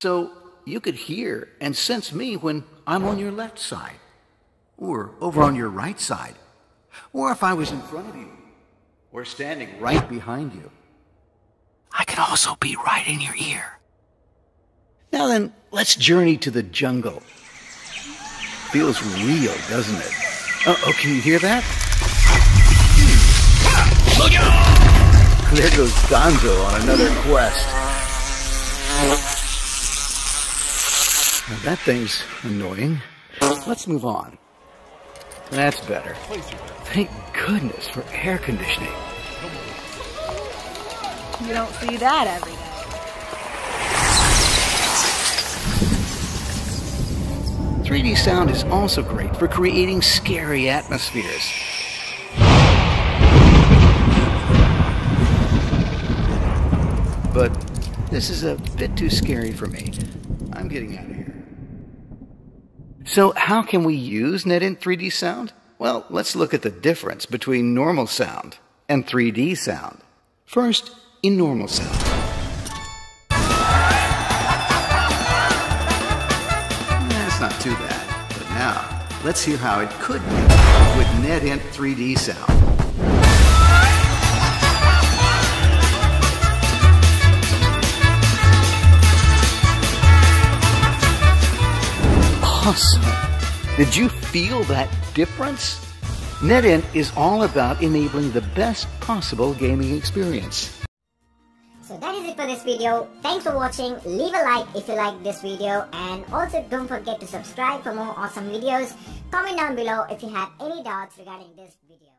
So you could hear and sense me when I'm on your left side, or over on your right side, or if I was in front of you, or standing right behind you. I can also be right in your ear. Now then, let's journey to the jungle. Feels real, doesn't it? Oh, can you hear that? Look out! There goes Gonzo on another quest. Now, that thing's annoying. Let's move on. That's better. Thank goodness for air conditioning. You don't see that every day. 3D sound is also great for creating scary atmospheres. But this is a bit too scary for me. I'm getting out of here. So how can we use NetInt 3D sound? Well, let's look at the difference between normal sound and 3D sound. First, in normal sound. That's not too bad. But now, let's hear how it could be with NetInt 3D sound. Awesome! Did you feel that difference? NetInt is all about enabling the best possible gaming experience. So that is it for this video. Thanks for watching. Leave a like if you like this video, and also don't forget to subscribe for more awesome videos. Comment down below if you have any doubts regarding this video.